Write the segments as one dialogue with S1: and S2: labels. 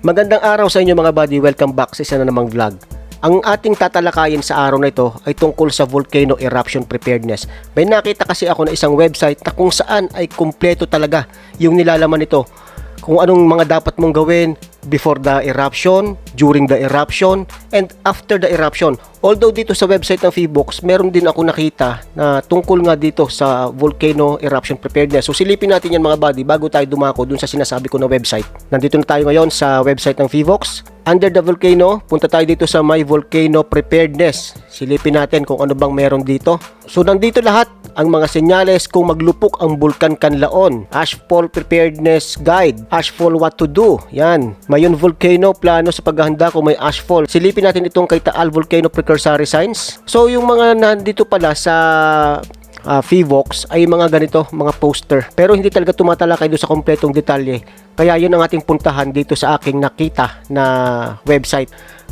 S1: Magandang araw sa inyo mga buddy, welcome back sa isa na namang vlog. Ang ating tatalakayin sa araw na ito ay tungkol sa volcano eruption preparedness. May nakita kasi ako na isang website na kung saan ay kumpleto talaga yung nilalaman nito. Kung anong mga dapat mong gawin before the eruption, during the eruption, and after the eruption. Although dito sa website ng Feebox, meron din ako nakita na tungkol nga dito sa volcano eruption preparedness. So silipin natin yan mga buddy bago tayo dumako dun sa sinasabi ko na website. Nandito na tayo ngayon sa website ng Feebox. Under the volcano, punta tayo dito sa My Volcano Preparedness. Silipin natin kung ano bang meron dito. So nandito lahat ang mga senyales kung maglupok ang Bulkan Kanlaon. Ashfall Preparedness Guide. Ashfall What to Do. Yan. Mayon Volcano, plano sa paghahanda kung may ashfall. Silipin natin itong kay TAAL Volcano Precursory Signs. So yung mga nandito pala sa Feebox ay mga ganito, mga poster. Pero hindi talaga tumatalakay doon sa kompletong detalye. Kaya yun ang ating puntahan dito sa aking nakita na website.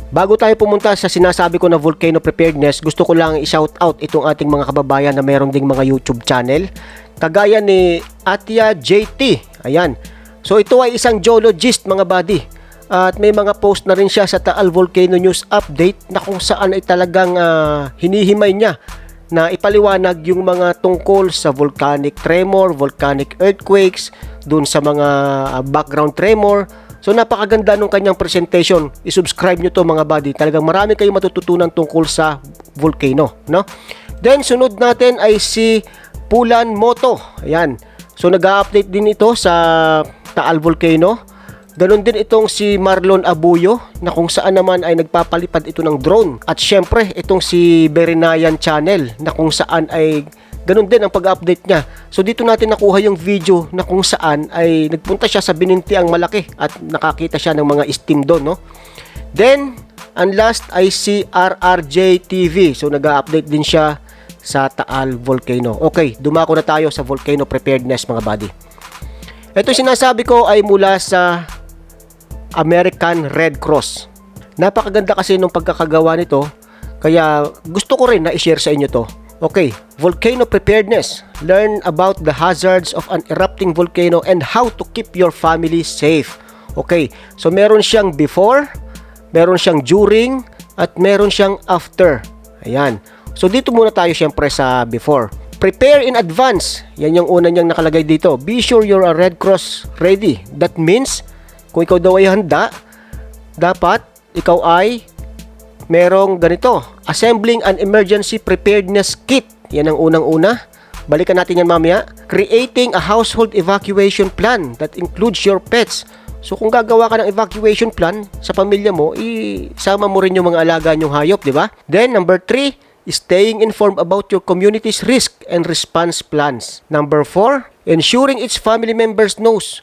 S1: Bago tayo pumunta sa sinasabi ko na volcano preparedness, gusto ko lang i-shout out itong ating mga kababayan na meron ding mga YouTube channel. Kagaya ni Atya JT. Ayan. So ito ay isang geologist mga buddy. At may mga post na rin siya sa TAAL Volcano News Update na kung saan ay talagang hinihimay niya na ipaliwanag yung mga tungkol sa volcanic tremor, volcanic earthquakes, dun sa mga background tremor. So napakaganda nung kanyang presentation. I-subscribe nyo to mga buddy. Talagang marami kayong matututunan tungkol sa volcano, no? Then sunod natin ay si Pulan Moto. Ayan. So nag-update din ito sa TAAL Volcano. Ganon din itong si Marlon Abuyo na kung saan naman ay nagpapalipad ito ng drone. At syempre itong si Berinayan Channel na kung saan ay ganon din ang pag-update niya. So dito natin nakuha yung video na kung saan ay nagpunta siya sa binintiang malaki at nakakita siya ng mga steam doon, no? Then, ang last ay si RRJ TV. So nag-update din siya sa TAAL Volcano. Okay, dumako na tayo sa volcano preparedness mga buddy. Ito sinasabi ko ay mula sa American Red Cross. Napakaganda kasi nung pagkakagawa nito, kaya gusto ko rin na i-share sa inyo to. Okay, volcano preparedness. Learn about the hazards of an erupting volcano and how to keep your family safe. Okay, so meron siyang before, meron siyang during, at meron siyang after. Ayan. So dito muna tayo syempre sa before. Prepare in advance. Yan yung una niyang nakalagay dito. Be sure you're a Red Cross ready. That means, kung ikaw daw ay handa, dapat ikaw ay merong ganito. Assembling an emergency preparedness kit. Yan ang unang-una. Balikan natin yan mamaya. Creating a household evacuation plan that includes your pets. So kung gagawa ka ng evacuation plan sa pamilya mo, isama mo rin yung mga alaga nyong hayop, di ba? Then number 3, staying informed about your community's risk and response plans. Number 4, ensuring each family members knows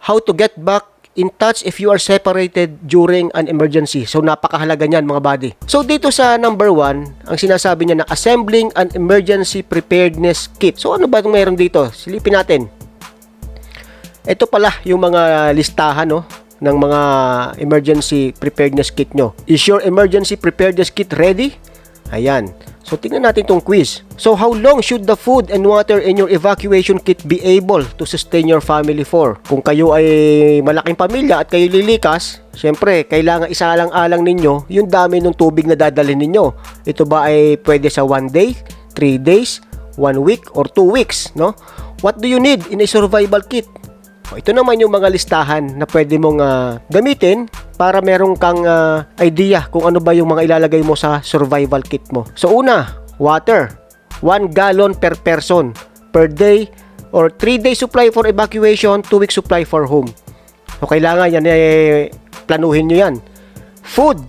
S1: how to get back in touch if you are separated during an emergency. So napakahalaga niyan mga buddy. So dito sa number 1, ang sinasabi niya na assembling an emergency preparedness kit. So ano ba itong meron dito? Silipin natin. Ito pala yung mga listahan, no, ng mga emergency preparedness kit nyo. Is your emergency preparedness kit ready? Ayan. So, tingnan natin itong quiz. So, how long should the food and water in your evacuation kit be able to sustain your family for? Kung kayo ay malaking pamilya at kayo lilikas, syempre, kailangan isalang-alang ninyo yung dami ng tubig na dadalhin ninyo. Ito ba ay pwede sa 1 day, 3 days, 1 week, or 2 weeks, no? What do you need in a survival kit? Ito naman yung mga listahan na pwede mong gamitin para meron kang idea kung ano ba yung mga ilalagay mo sa survival kit mo. So una, water. 1 gallon per person per day or 3 days supply for evacuation, 2 weeks supply for home. So kailangan yan planuhin nyo yan. Food.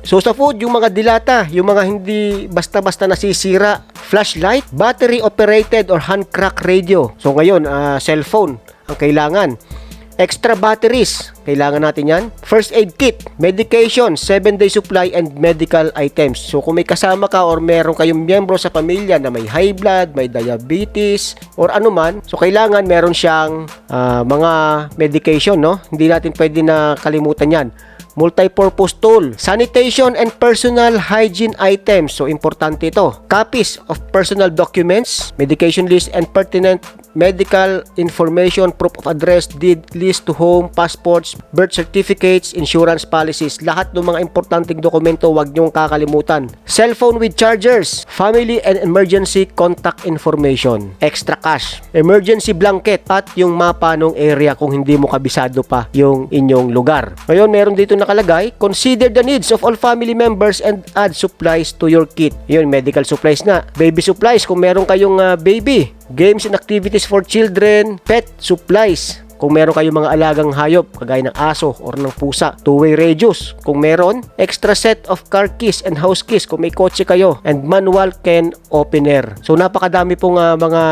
S1: So sa food, yung mga dilata, yung mga hindi basta-basta nasisira. Flashlight, battery operated or hand crank radio. So ngayon, cellphone ang kailangan. Extra batteries, kailangan natin yan. First aid kit, medication, 7-day supply and medical items. So kung may kasama ka or meron kayong miyembro sa pamilya na may high blood, may diabetes or anuman, so kailangan meron siyang mga medication, no? Hindi natin pwede na kalimutan yan. Multi-purpose tool, sanitation and personal hygiene items. So importante ito. Copies of personal documents, medication list and pertinent medical information, proof of address, deed, list to home, passports, birth certificates, insurance policies. Lahat ng mga importanteng dokumento wag niyong kakalimutan. Cellphone with chargers, family and emergency contact information, extra cash, emergency blanket, at yung mapa ng area kung hindi mo kabisado pa yung inyong lugar. Ngayon, meron dito nakalagay, consider the needs of all family members and add supplies to your kit. Yun, medical supplies na. Baby supplies kung meron kayong baby. Games and activities for children, pet supplies kung meron kayong mga alagang hayop kagaya ng aso or ng pusa, two-way radios kung meron, extra set of car keys and house keys kung may kotse kayo, and manual can opener. So napakadami pong mga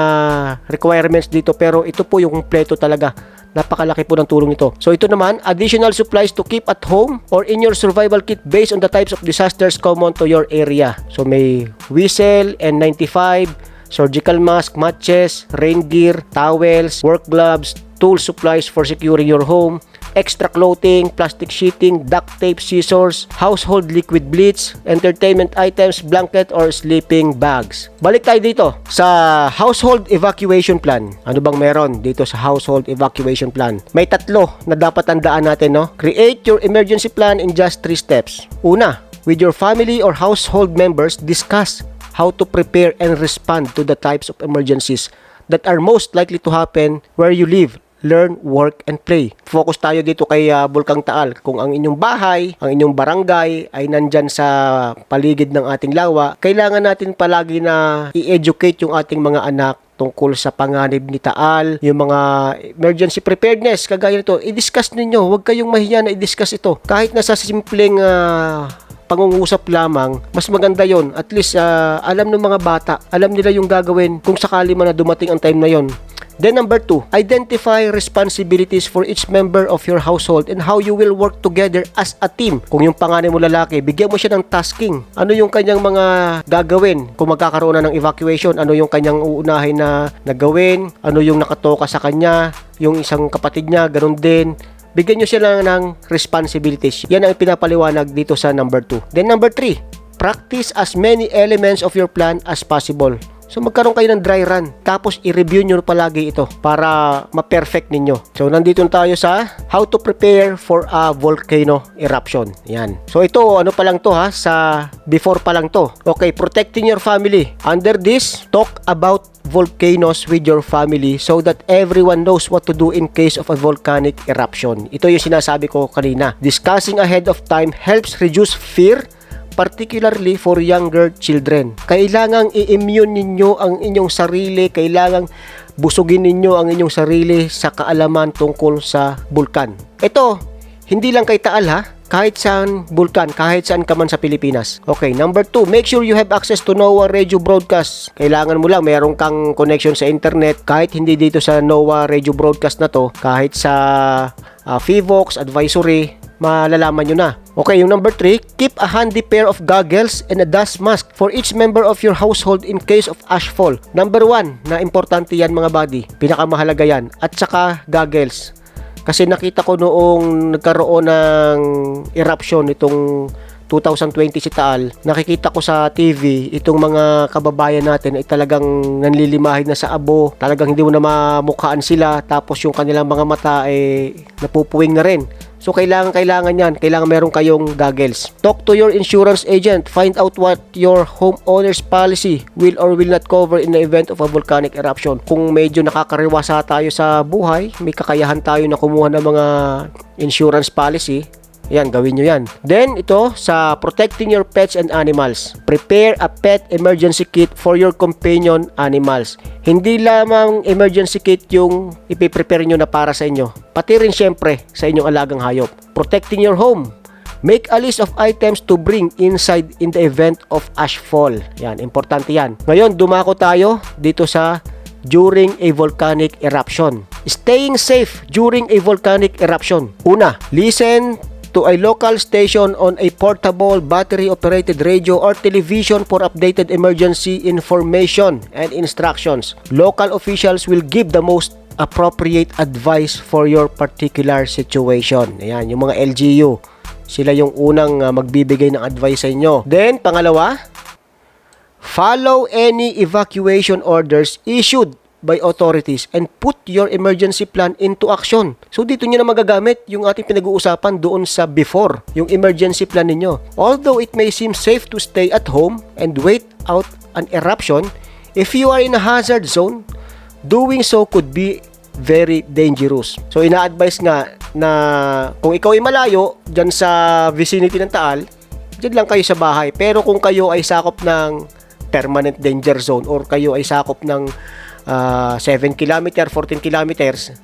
S1: requirements dito, pero ito po yung kumpleto talaga. Napakalaki po ng tulong nito. So ito naman, additional supplies to keep at home or in your survival kit based on the types of disasters common to your area. So may whistle, N95, surgical mask, matches, rain gear, towels, work gloves, tool supplies for securing your home, extra clothing, plastic sheeting, duct tape, scissors, household liquid bleach, entertainment items, blanket or sleeping bags. Balik tayo dito sa household evacuation plan. Ano bang meron dito sa household evacuation plan? May tatlo na dapat tandaan natin, no? Create your emergency plan in just 3 steps. Una, with your family or household members, discuss how to prepare and respond to the types of emergencies that are most likely to happen where you live, learn, work, and play. Focus tayo dito kay Bulkang TAAL. Kung ang inyong bahay, ang inyong barangay ay nandyan sa paligid ng ating lawa, kailangan natin palagi na i-educate yung ating mga anak tungkol sa panganib ni TAAL, yung mga emergency preparedness, kagaya nito. I-discuss ninyo, huwag kayong mahiya na i-discuss ito. Kahit nasa simpleng pangungusap lamang, mas maganda yon. At least alam ng mga bata, alam nila yung gagawin kung sakali man na dumating ang time na yon. Then number 2, identify responsibilities for each member of your household and how you will work together as a team. Kung yung panganay mo lalaki, bigyan mo siya ng tasking. Ano yung kanyang mga gagawin kung magkakaroon na ng evacuation? Ano yung kanyang uunahin na gawin? Ano yung nakatoka sa kanya? Yung isang kapatid niya, ganun din. Bigyan nyo sila ng responsibilities. Yan ang pinapaliwanag dito sa number 2. Then number 3, practice as many elements of your plan as possible. So magkaroon kayo ng dry run, tapos i-review nyo palagi ito para ma-perfect ninyo. So nandito tayo sa how to prepare for a volcano eruption. Yan. So ito, ano pa lang to ha, sa before pa lang to. Okay, protecting your family. Under this, talk about volcanoes with your family so that everyone knows what to do in case of a volcanic eruption. Ito yung sinasabi ko kanina. Discussing ahead of time helps reduce fear, particularly for younger children. Kailangang i-immune ninyo ang inyong sarili, kailangang busugin ninyo ang inyong sarili sa kaalaman tungkol sa bulkan. Ito, hindi lang kay TAAL ha, kahit saan bulkan, kahit saan ka man sa Pilipinas. Okay, number 2, make sure you have access to NOAA radio broadcast. Kailangan mo lang meron kang connection sa internet, kahit hindi dito sa NOAA radio broadcast na to, kahit sa VOX advisory, malalaman nyo na. Okay, yung number 3, keep a handy pair of goggles and a dust mask for each member of your household in case of ashfall. Number 1, na importante yan mga buddy, pinakamahalaga yan, at saka goggles. Kasi nakita ko noong nagkaroon ng eruption itong 2020 si TAAL, nakikita ko sa TV itong mga kababayan natin ay talagang nanlilimahid na sa abo, talagang hindi mo na mamukhaan sila, tapos yung kanilang mga mata ay napupuwing na rin. So kailangan yan, kailangan meron kayong goggles. Talk to your insurance agent, find out what your homeowner's policy will or will not cover in the event of a volcanic eruption. Kung medyo nakakariwasa tayo sa buhay, may kakayahan tayo na kumuha ng mga insurance policy, yan, gawin nyo yan. Then, ito, sa protecting your pets and animals. Prepare a pet emergency kit for your companion animals. Hindi lamang emergency kit yung ipiprepare nyo na para sa inyo. Pati rin syempre sa inyong alagang hayop. Protecting your home. Make a list of items to bring inside in the event of ashfall. Yan, importante yan. Ngayon, dumako tayo dito sa during a volcanic eruption. Staying safe during a volcanic eruption. Una, listen to a local station on a portable battery-operated radio or television for updated emergency information and instructions. Local officials will give the most appropriate advice for your particular situation. Ayan, yung mga LGU. Sila yung unang magbibigay ng advice sa inyo. Then, pangalawa, follow any evacuation orders issued by authorities and put your emergency plan into action. So dito nyo na magagamit yung ating pinag-uusapan doon sa before, yung emergency plan ninyo. Although it may seem safe to stay at home and wait out an eruption, if you are in a hazard zone, doing so could be very dangerous. So ina-advise nga na kung ikaw ay malayo dyan sa vicinity ng Taal, dyan lang kayo sa bahay. Pero kung kayo ay sakop ng permanent danger zone or kayo ay sakop ng 7 km, 14 kilometers,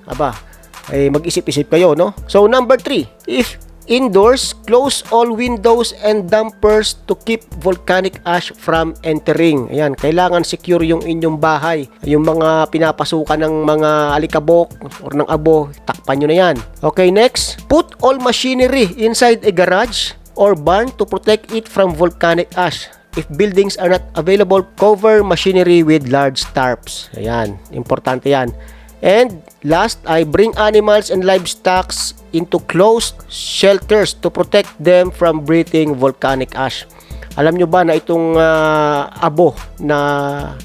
S1: ay mag-isip-isip kayo, no? So number 3, if indoors, close all windows and dampers to keep volcanic ash from entering. Ayan, kailangan secure yung inyong bahay. Yung mga pinapasukan ng mga alikabok or ng abo, takpan nyo na yan. Okay, next, put all machinery inside a garage or barn to protect it from volcanic ash. If buildings are not available, cover machinery with large tarps. Ayan, importante yan. And last, I bring animals and livestock into closed shelters to protect them from breathing volcanic ash. Alam nyo ba na itong abo na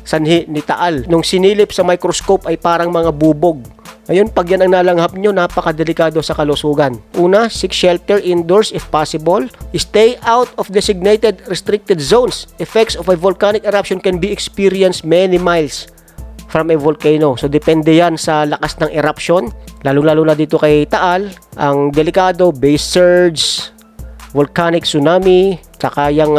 S1: sanhi ni Taal, nung sinilip sa microscope ay parang mga bubog. Ayun, pag yan ang nalanghap nyo, napakadelikado sa kalusugan. Una, seek shelter indoors if possible. Stay out of designated restricted zones. Effects of a volcanic eruption can be experienced many miles from a volcano. So, depende yan sa lakas ng eruption. Lalo-lalo na dito kay Taal, ang delikado, base surge, volcanic tsunami, saka yung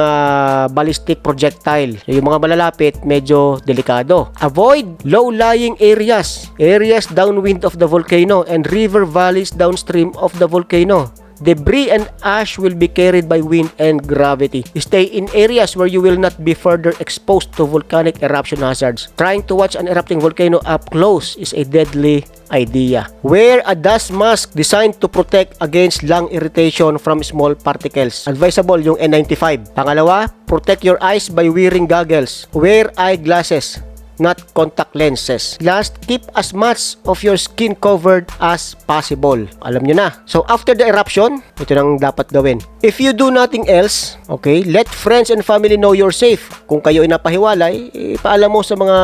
S1: ballistic projectile. So, yung mga malalapit, medyo delikado. Avoid low-lying areas, areas downwind of the volcano, and river valleys downstream of the volcano. Debris and ash will be carried by wind and gravity. Stay in areas where you will not be further exposed to volcanic eruption hazards. Trying to watch an erupting volcano up close is a deadly idea. Wear a dust mask designed to protect against lung irritation from small particles. Advisable yung N95. Pangalawa, protect your eyes by wearing goggles. Wear eyeglasses, not contact lenses. Last, keep as much of your skin covered as possible. Alam nyo na. So, after the eruption, ito nang dapat gawin. If you do nothing else, okay, let friends and family know you're safe. Kung kayo ay napahiwalay, ipaalam mo sa mga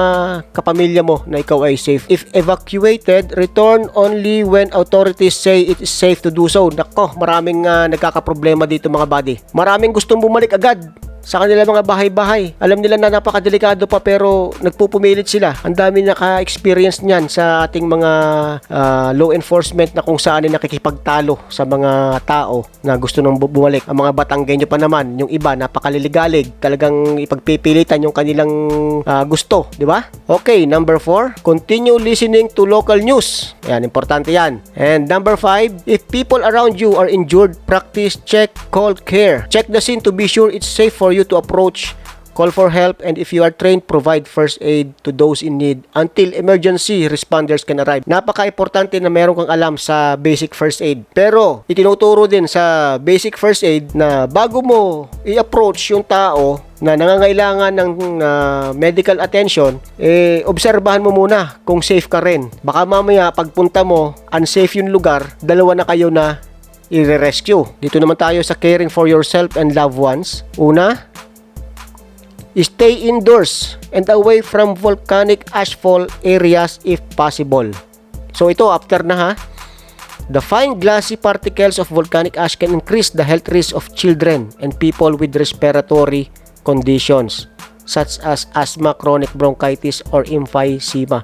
S1: kapamilya mo na ikaw ay safe. If evacuated, return only when authorities say it is safe to do so. Nako, maraming nagkakaproblema dito mga buddy. Maraming gustong bumalik agad sa kanila mga bahay-bahay. Alam nila na napakadelikado pa pero nagpupumilit sila. Ang dami naka-experience niyan sa ating mga law enforcement na kung saan ay nakikipagtalo sa mga tao na gusto nang bumalik. Ang mga Batanggenyo pa naman, yung iba napakaliligalig, talagang ipagpipilitan yung kanilang gusto, di ba? Okay, number 4, continue listening to local news. Yan, importante yan. And number 5, if people around you are injured, practice check, call care. Check the scene to be sure it's safe for you to approach, call for help, and if you are trained, provide first aid to those in need until emergency responders can arrive. Napaka-importante na meron kang alam sa basic first aid. Pero, itinuturo din sa basic first aid na bago mo i-approach yung tao na nangangailangan ng medical attention, obserbahan mo muna kung safe ka rin. Baka mamaya, pagpunta mo, unsafe yung lugar, dalawa na kayo na i-rescue. Dito naman tayo sa caring for yourself and loved ones. Una, stay indoors and away from volcanic ashfall areas if possible. So ito, after na ha. The fine glassy particles of volcanic ash can increase the health risk of children and people with respiratory conditions such as asthma, chronic bronchitis, or emphysema.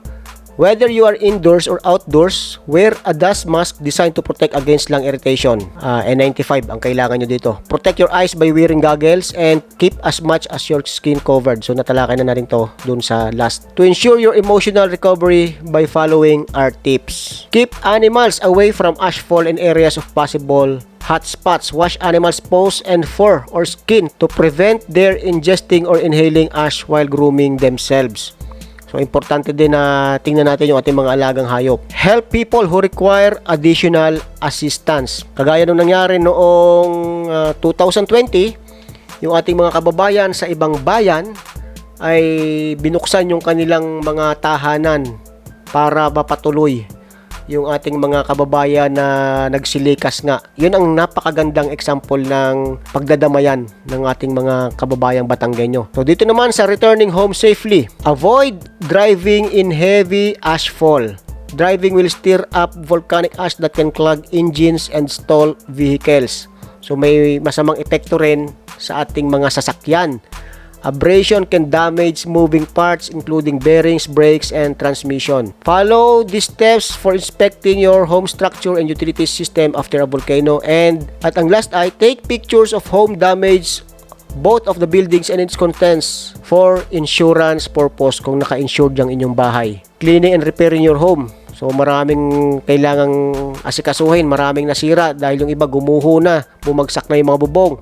S1: Whether you are indoors or outdoors, wear a dust mask designed to protect against lung irritation. N95 ang kailangan nyo dito. Protect your eyes by wearing goggles and keep as much as your skin covered. So natalakay na rin to dun sa last. To ensure your emotional recovery by following our tips. Keep animals away from ashfall and areas of possible hot spots. Wash animals' paws and fur or skin to prevent their ingesting or inhaling ash while grooming themselves. So, importante din na tingnan natin yung ating mga alagang hayop. Help people who require additional assistance. Kagaya nung nangyari noong 2020, yung ating mga kababayan sa ibang bayan ay binuksan yung kanilang mga tahanan para mapatuloy yung ating mga kababayan na nagsilikas nga. Yun ang napakagandang example ng pagdadamayan ng ating mga kababayang Batanggenyo. So dito naman sa returning home safely, avoid driving in heavy ashfall. Driving will stir up volcanic ash that can clog engines and stall vehicles. So may masamang epekto rin sa ating mga sasakyan. Abrasion can damage moving parts including bearings, brakes, and transmission. Follow these steps for inspecting your home structure and utility system after a volcano. And at ang last ay take pictures of home damage, both of the buildings and its contents, for insurance purpose kung naka-insured yung inyong bahay. Cleaning and repairing your home. So maraming kailangang asikasuhin, maraming nasira dahil yung iba gumuho na, bumagsak na yung mga bubong.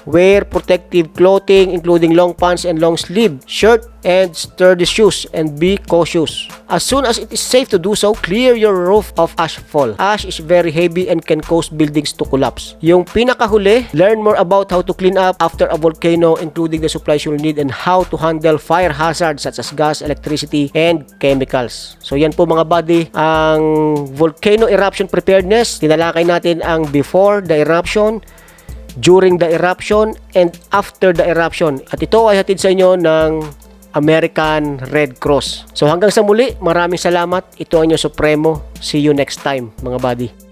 S1: Wear protective clothing including long pants and long sleeve shirt and sturdy shoes, and be cautious. As soon as it is safe to do so, clear your roof of ashfall. Ash is very heavy and can cause buildings to collapse. Yung pinakahuli, learn more about how to clean up after a volcano, including the supplies you'll need and how to handle fire hazards such as gas, electricity, and chemicals. So yan po mga buddy, ang volcano eruption preparedness. Tinalakay natin ang before the eruption, during the eruption, and after the eruption. At ito ay hatid sa inyo ng American Red Cross. So hanggang sa muli, maraming salamat. Ito ang inyong Supremo. See you next time mga buddy.